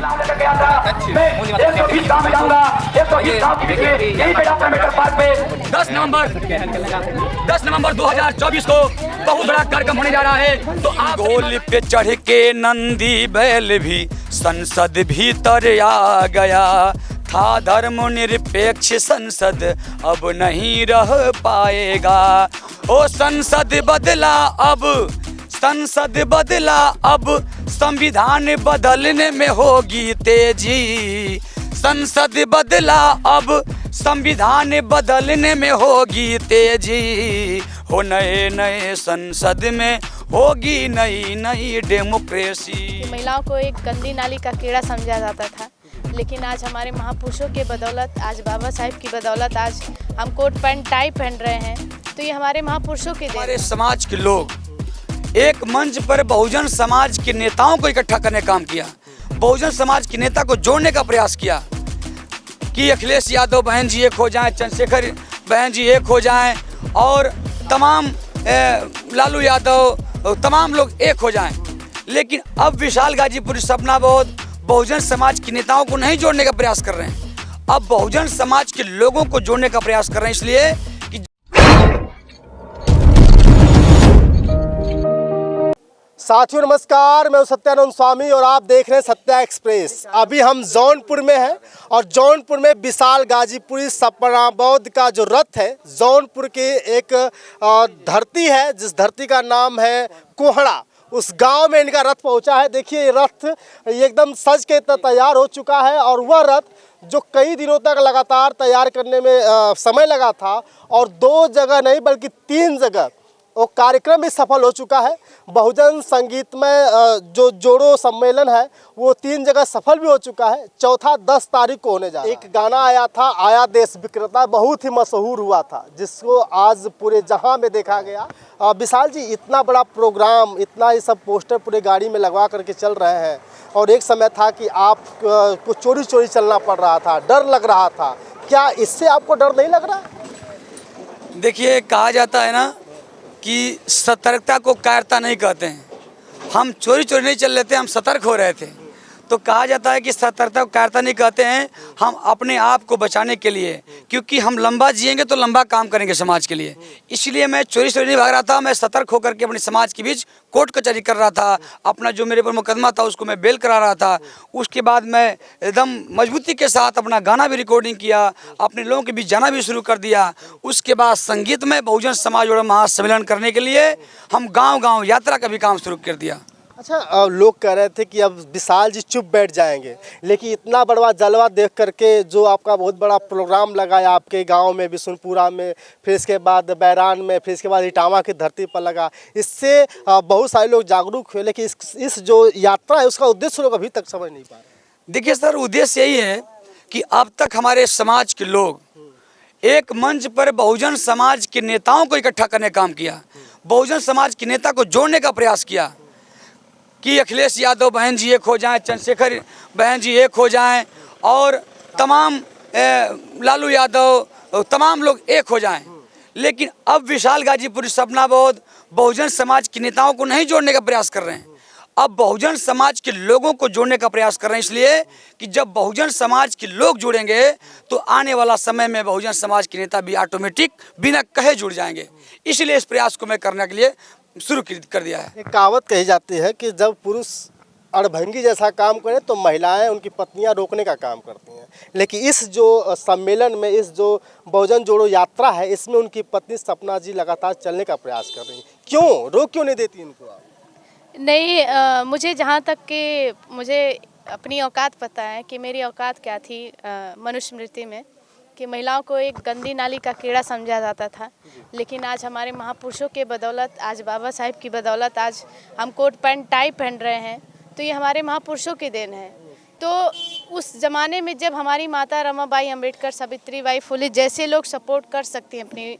नाम लेकर गया था। मैं 120 गाँव में जाऊंगा, 120 गाँव की मीटिंग यहीं पे डॉक्टर अम्बेडकर पार्क पे 10 नवंबर 2024 को बहुत बड़ा कार्यक्रम होने जा रहा है। तो आप गोल पे चढ़ के नंदी बैल भी संसद भीतर आ गया था। धर्मनिरपेक्ष संसद अब नहीं रह पाएगा। ओ संसद बदला अब संविधान बदलने में होगी तेजी। संसद बदला अब संविधान बदलने में होगी तेजी। हो नए संसद में होगी नई डेमोक्रेसी। महिलाओं को एक गंदी नाली का कीड़ा समझा जाता था, लेकिन आज हमारे महापुरुषों के बदौलत, आज बाबा साहिब की बदौलत आज हम कोट पैंट टाई पहन रहे हैं। तो ये हमारे महापुरुषों के हमारे समाज के लोग एक मंच पर बहुजन समाज के नेताओं को इकट्ठा करने का काम किया। बहुजन समाज के नेता को जोड़ने का प्रयास किया कि अखिलेश यादव बहन जी एक हो जाएं, चंद्रशेखर बहन जी एक हो जाएं और तमाम लालू यादव तमाम लोग एक हो जाएं। लेकिन अब विशाल गाजीपुरी सपना बहुत बहुजन समाज के नेताओं को नहीं जोड़ने का प्रयास कर रहे हैं। अब बहुजन समाज के लोगों को जोड़ने का प्रयास कर रहे हैं, इसलिए कि साथियों नमस्कार, मैं सत्यानंद स्वामी और आप देख रहे हैं सत्या एक्सप्रेस। अभी हम जौनपुर में हैं और जौनपुर में विशाल गाजीपुरी सपना बौद्ध का जो रथ है, जौनपुर की एक धरती है जिस धरती का नाम है कोहड़ा, उस गांव में इनका रथ पहुंचा है। देखिए रथ एकदम सज के तैयार हो चुका है और वह रथ जो कई दिनों तक लगातार तैयार करने में समय लगा था और 2 जगह नहीं बल्कि 3 जगह वो कार्यक्रम भी सफल हो चुका है। बहुजन संगीतमय जो जोड़ो सम्मेलन है वो 3 जगह सफल भी हो चुका है। चौथा 10 तारीख को होने जा रहा है। एक गाना आया था आया देश विक्रेता, बहुत ही मशहूर हुआ था जिसको आज पूरे जहां में देखा गया। विशाल जी, इतना बड़ा प्रोग्राम, इतना ये सब पोस्टर पूरे गाड़ी में लगवा करके चल रहे हैं और एक समय था कि आप को चोरी चलना पड़ रहा था, डर लग रहा था, क्या इससे आपको डर नहीं लग रहा? देखिए, कहा जाता है ना कि सतर्कता को कायरता नहीं कहते हैं। हम चोरी नहीं चल रहे थे, हम सतर्क हो रहे थे। तो कहा जाता है कि सतर्कता को कायरता नहीं कहते हैं। हम अपने आप को बचाने के लिए, क्योंकि हम लंबा जिएंगे तो लंबा काम करेंगे समाज के लिए, इसलिए मैं चोरी नहीं भाग रहा था। मैं सतर्क होकर के अपने समाज के बीच कोर्ट कचहरी कर रहा था। अपना जो मेरे पर मुकदमा था उसको मैं बेल करा रहा था। उसके बाद मैं एकदम मजबूती के साथ अपना गाना भी रिकॉर्डिंग किया, अपने लोगों के बीच जाना भी शुरू कर दिया। उसके बाद संगीत में बहुजन समाज जोड़ो महासम्मेलन करने के लिए हम गाँव यात्रा का भी काम शुरू कर दिया। अच्छा, लोग कह रहे थे कि अब विशाल जी चुप बैठ जाएंगे, लेकिन इतना बड़ा जलवा देख करके जो आपका बहुत बड़ा प्रोग्राम लगा आपके गांव में, बिशुनपुरा में, फिर इसके बाद बैरान में, फिर इसके बाद इटावा की धरती पर लगा, इससे बहुत सारे लोग जागरूक हुए। लेकिन इस जो यात्रा है उसका उद्देश्य लोग अभी तक समझ नहीं पा रहे। देखिए सर, उद्देश्य यही है कि अब तक हमारे समाज के लोग एक मंच पर बहुजन समाज के नेताओं को इकट्ठा करने का काम किया, बहुजन समाज के नेता को जोड़ने का प्रयास किया कि अखिलेश यादव बहन जी एक हो जाएं, चंद्रशेखर बहन जी एक हो जाएं और तमाम लालू यादव तमाम लोग एक हो जाएं। लेकिन अब विशाल गाजीपुरी सपना बहुत बहुजन समाज के नेताओं को नहीं जोड़ने का प्रयास कर रहे हैं। अब बहुजन समाज के लोगों को जोड़ने का प्रयास कर रहे हैं, इसलिए कि जब बहुजन समाज के लोग जुड़ेंगे तो आने वाला समय में बहुजन समाज के नेता भी ऑटोमेटिक बिना कहे जुड़ जाएंगे। इसलिए इस प्रयास को मैं करने के लिए शुरू कर दिया है। एक कहावत कही जाती है कि जब पुरुष अड़भंगी जैसा काम करें तो महिलाएं उनकी पत्नियां रोकने का काम करती हैं, लेकिन इस जो सम्मेलन में, इस जो बहुजन जोड़ो यात्रा है, इसमें उनकी पत्नी सपना जी लगातार चलने का प्रयास कर रही हैं। क्यों रोक क्यों नहीं देती इनको आप? नहीं, मुझे जहाँ तक कि मुझे अपनी औकात पता है कि मेरी औकात क्या थी मनुस्मृति में, कि महिलाओं को एक गंदी नाली का कीड़ा समझा जाता था। लेकिन आज हमारे महापुरुषों के बदौलत, आज बाबा साहिब की बदौलत आज हम कोट पैंट टाई पहन रहे हैं। तो ये हमारे महापुरुषों की देन है। तो उस ज़माने में जब हमारी माता रमाबाई अम्बेडकर, सावित्रीबाई फुले जैसे लोग सपोर्ट कर सकती हैं अपनी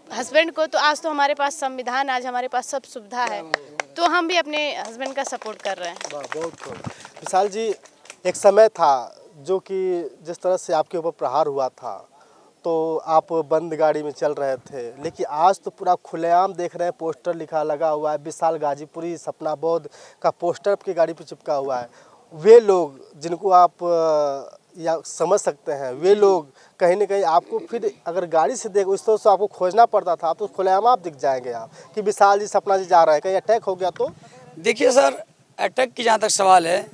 हस्बैंड को, तो आज तो हमारे पास संविधान, आज हमारे पास सब सुविधा है, तो हम भी अपने हस्बैंड का सपोर्ट कर रहे हैं। बहुत विशाल जी, एक समय था जो कि जिस तरह से आपके ऊपर प्रहार हुआ था तो आप बंद गाड़ी में चल रहे थे, लेकिन आज तो पूरा खुलेआम देख रहे हैं, पोस्टर लिखा लगा हुआ है, विशाल गाजीपुरी सपना बौद्ध का पोस्टर आपकी गाड़ी पर चिपका हुआ है। वे लोग जिनको आप या समझ सकते हैं, वे लोग कहीं ना कहीं आपको फिर अगर गाड़ी से देख उस तरह से आपको खोजना पड़ता था, तो खुलेआम आप दिख जाएंगे आप कि विशाल जी सपना जी जा रहे हैं, कहीं अटैक हो गया तो। देखिए सर, अटैक की जहाँ तक सवाल है,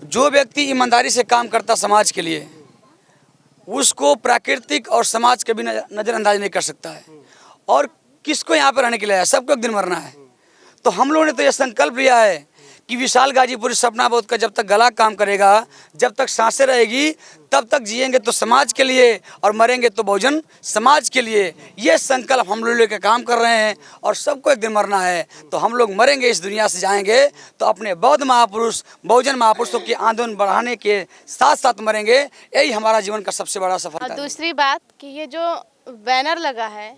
जो व्यक्ति ईमानदारी से काम करता समाज के लिए, उसको प्राकृतिक और समाज कभी नज़रअंदाज नहीं कर सकता है। और किसको यहाँ पर रहने के लिए आया, सबको एक दिन मरना है। तो हम लोगों ने तो ये संकल्प लिया है कि विशाल गाजीपुरी सपना बोध का जब तक गला काम करेगा, जब तक सांसें रहेगी, तब तक जिएंगे तो समाज के लिए और मरेंगे तो बहुजन समाज के लिए। ये संकल्प हम लोग लेकर काम कर रहे हैं और सबको एक दिन मरना है। तो हम लोग मरेंगे, इस दुनिया से जाएंगे तो अपने बौद्ध महापुरुष, बहुजन महापुरुषों के आंदोलन बढ़ाने के साथ साथ मरेंगे। यही हमारा जीवन का सबसे बड़ा सफलता है। दूसरी बात कि ये जो बैनर लगा है,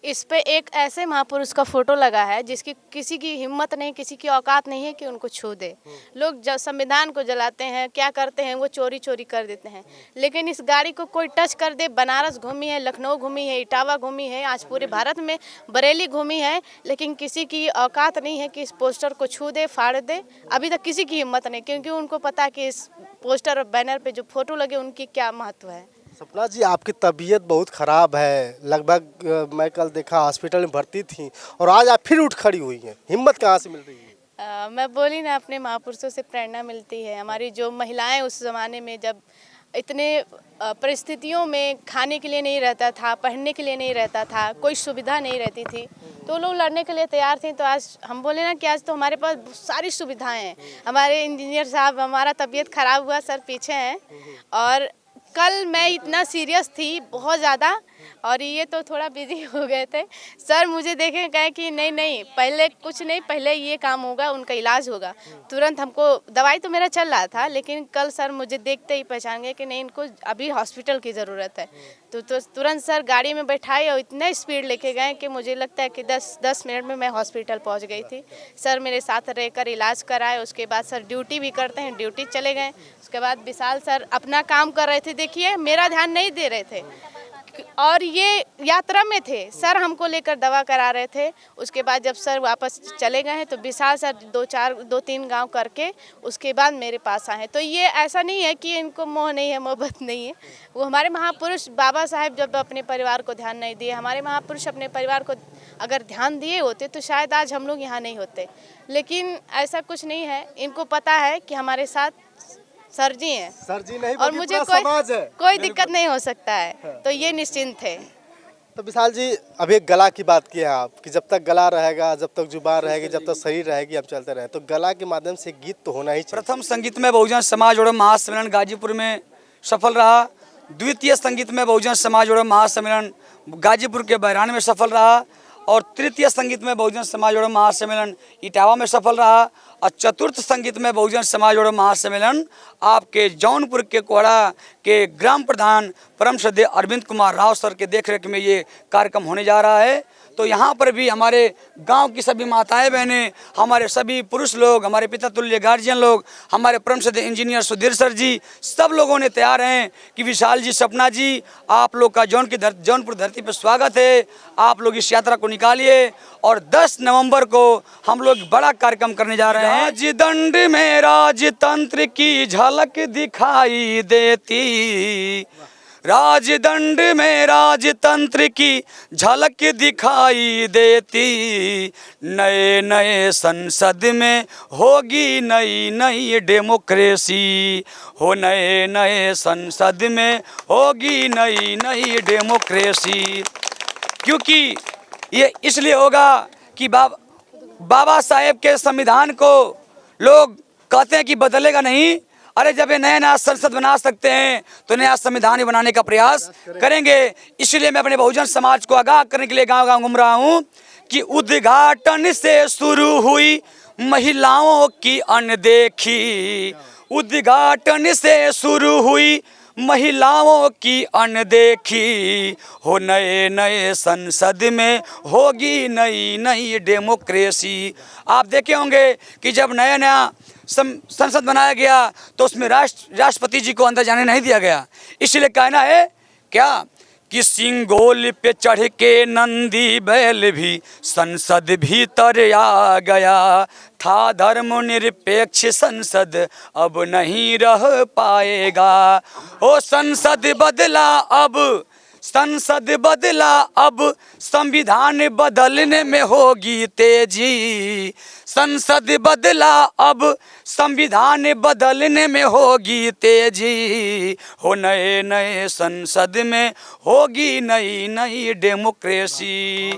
इस पे एक ऐसे महापुरुष का फोटो लगा है जिसकी किसी की हिम्मत नहीं, किसी की औकात नहीं है कि उनको छू दे। लोग जब संविधान को जलाते हैं, क्या करते हैं, वो चोरी चोरी कर देते हैं। लेकिन इस गाड़ी को कोई टच कर दे, बनारस घूमी है, लखनऊ घूमी है, इटावा घूमी है, आज पूरे भारत में बरेली घूमी है, लेकिन किसी की औकात नहीं है कि इस पोस्टर को छू दे, फाड़ दे। अभी तक किसी की हिम्मत नहीं, क्योंकि उनको पता है कि इस पोस्टर और बैनर पे जो फोटो लगे उनकी क्या महत्व है। सपना जी, आपकी तबीयत बहुत ख़राब है, लगभग मैं कल देखा हॉस्पिटल में भर्ती थी और आज आप फिर उठ खड़ी हुई हैं, हिम्मत कहाँ से मिल रही है? मैं बोली ना, अपने महापुरुषों से प्रेरणा मिलती है। हमारी जो महिलाएं उस ज़माने में जब इतने परिस्थितियों में खाने के लिए नहीं रहता था, पहनने के लिए नहीं रहता था, कोई सुविधा नहीं रहती थी, तो लोग लड़ने के लिए तैयार थे। तो आज हम बोले ना कि आज तो हमारे पास सारी सुविधाएं हैं। हमारे इंजीनियर साहब, हमारा तबीयत ख़राब हुआ सर पीछे हैं, और कल मैं इतना सीरियस थी बहुत ज़्यादा, और ये तो थोड़ा बिजी हो गए थे। सर मुझे देखे, कहे कि नहीं नहीं, पहले कुछ नहीं, पहले ये काम होगा, उनका इलाज होगा। तुरंत हमको, दवाई तो मेरा चल रहा था, लेकिन कल सर मुझे देखते ही पहचान गए कि नहीं, इनको अभी हॉस्पिटल की ज़रूरत है। तो तुरंत सर गाड़ी में बैठाए और इतना स्पीड लेके गए कि मुझे लगता है कि 10 मिनट में मैं हॉस्पिटल पहुंच गई थी। सर मेरे साथ रहकर इलाज कराए, उसके बाद सर ड्यूटी भी करते हैं, ड्यूटी चले गए। उसके बाद विशाल सर अपना काम कर रहे थे, देखिए मेरा ध्यान नहीं दे रहे थे, और ये यात्रा में थे। सर हमको लेकर दवा करा रहे थे। उसके बाद जब सर वापस चले गए हैं तो विशाल सर 2-3 गांव करके उसके बाद मेरे पास आए हैं। तो ये ऐसा नहीं है कि इनको मोह नहीं है, मोहब्बत नहीं है। वो हमारे महापुरुष बाबा साहेब जब अपने परिवार को ध्यान नहीं दिए, हमारे महापुरुष अपने परिवार को अगर ध्यान दिए होते तो शायद आज हम लोग यहाँ नहीं होते। लेकिन ऐसा कुछ नहीं है, इनको पता है कि हमारे साथ सर जी हैं, सर जी नहीं, और मुझे कोई दिक्कत नहीं हो सकता है। तो ये निश्चिंत है। तो विशाल जी, अभी एक गला की बात की है आप कि जब तक गला रहेगा, जब तक जुबान रहेगी, जब तक शरीर रहेगी, हम चलते रहे। तो गला के माध्यम से गीत तो होना ही चाहिए। प्रथम संगीत में बहुजन समाज और महासम्मेलन गाजीपुर में सफल रहा। द्वितीय संगीत में बहुजन समाज और महासम्मेलन गाजीपुर के बहरान में सफल रहा। और तृतीय संगीत में बहुजन समाज और महासम्मेलन इटावा में सफल रहा। और चतुर्थ संगीत में बहुजन समाज और महासम्मेलन आपके जौनपुर के कोहड़ा के ग्राम प्रधान परम श्रद्धेय अरविंद कुमार राव सर के देखरेख में ये कार्यक्रम होने जा रहा है। तो यहाँ पर भी हमारे गांव की सभी माताएं बहनें, हमारे सभी पुरुष लोग, हमारे पिता तुल्य गार्जियन लोग, हमारे परम श्रद्धेय इंजीनियर सुधीर सर जी, सब लोगों ने तैयार हैं कि विशाल जी, सपना जी, आप लोग का जौनपुर धरती पर स्वागत है। आप लोग इस यात्रा को निकालिए और 10 नवंबर को हम लोग बड़ा कार्यक्रम करने जा रहे हैं। राजदंड में राजतंत्र की झलक दिखाई देती, राजदंड में राजतंत्र की झलक दिखाई देती, नए नए संसद में होगी नई नई डेमोक्रेसी, हो नए नए संसद में होगी नई नई डेमोक्रेसी। क्योंकि ये इसलिए होगा कि बाबा साहेब के संविधान को लोग कहते हैं कि बदलेगा नहीं। अरे जब ये नया संसद बना सकते हैं तो नया संविधान बनाने का प्रयास करेंगे। इसलिए मैं अपने बहुजन समाज को आगाह करने के लिए गांव गांव घूम रहा हूं कि उद्घाटन से शुरू हुई महिलाओं की अनदेखी, उद्घाटन से शुरू हुई महिलाओं की अनदेखी, हो नए नए संसद में होगी नई नई डेमोक्रेसी। आप देखे होंगे कि जब नया नया संसद बनाया गया तो उसमें राष्ट्रपति जी को अंदर जाने नहीं दिया गया। इसलिए कहना है क्या कि सिंगोल पे चढ़ के नंदी बैल भी संसद भीतर आ गया। था धर्मनिरपेक्ष संसद अब नहीं रह पाएगा। ओ संसद बदला अब, संसद बदला अब, संविधान बदलने में होगी तेजी। संसद बदला अब, संविधान बदलने में होगी तेजी। हो नए नए संसद में होगी नई नई डेमोक्रेसी।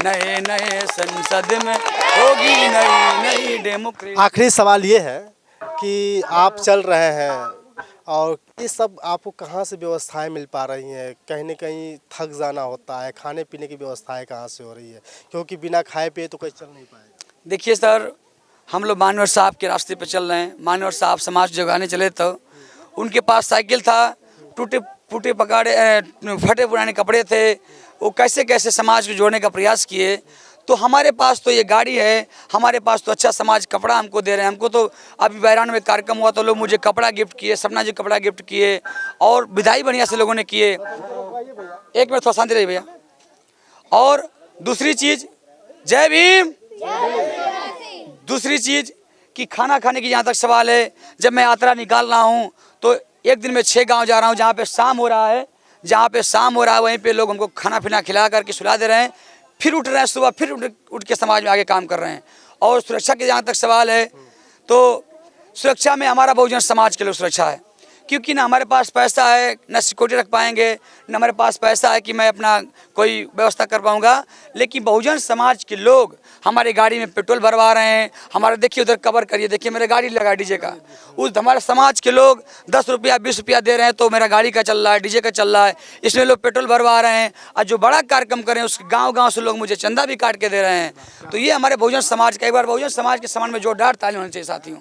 नए नए संसद में होगी नई नई डेमोक्रेसी। आखिरी सवाल ये है कि आप चल रहे हैं और ये सब आपको कहाँ से व्यवस्थाएं मिल पा रही हैं? कहीं न कहीं थक जाना होता है, खाने पीने की व्यवस्थाएं कहाँ से हो रही है? क्योंकि बिना खाए पिए तो कोई चल नहीं पाएगा। देखिए सर, हम लोग मानवर साहब के रास्ते पे चल रहे हैं। मानवर साहब समाज जगाने चले तो उनके पास साइकिल था, टूटे फूटे फटे पुराने कपड़े थे। वो कैसे कैसे समाज को जोड़ने का प्रयास किए। तो हमारे पास तो ये गाड़ी है, हमारे पास तो अच्छा समाज कपड़ा हमको दे रहे हैं। हमको तो अभी बैरान में कार्यक्रम हुआ तो लोग मुझे कपड़ा गिफ्ट किए, सपना जी कपड़ा गिफ्ट किए और विदाई बढ़िया से लोगों ने किए। एक मिनट थोड़ा शांति रहिए भैया। और दूसरी चीज़, जय भीम। दूसरी चीज़ कि खाना खाने की जहाँ तक सवाल है, जब मैं यात्रा निकाल रहा हूँ तो एक दिन में 6 गांव जा रहा हूँ। जहाँ पे शाम हो रहा है, जहाँ पे शाम हो रहा है वहीं पे लोग हमको खाना पीना खिला करके सुला दे रहे हैं। फिर उठ रहे हैं सुबह, फिर उठ के समाज में आगे काम कर रहे हैं। और सुरक्षा के जहाँ तक सवाल है तो सुरक्षा में हमारा बहुजन समाज के लोग सुरक्षा है। क्योंकि ना हमारे पास पैसा है, न सिक्योरिटी रख पाएंगे, न हमारे पास पैसा है कि मैं अपना कोई व्यवस्था कर पाऊंगा। लेकिन बहुजन समाज के लोग हमारी गाड़ी में पेट्रोल भरवा रहे हैं। हमारे देखिए उधर कवर करिए, देखिए मेरे गाड़ी लगा डीजे का। उस हमारे समाज के लोग 10 रुपया 20 रुपया दे रहे हैं तो मेरा गाड़ी का चल रहा है, डीजे का चल रहा है। इसमें लोग पेट्रोल भरवा रहे हैं और जो बड़ा कार्यक्रम करें उस गाँव से लोग मुझे चंदा भी काट के दे रहे हैं। तो ये हमारे बहुजन समाज का, एक बार बहुजन समाज के समान में जोरदार ताली होनी चाहिए साथियों।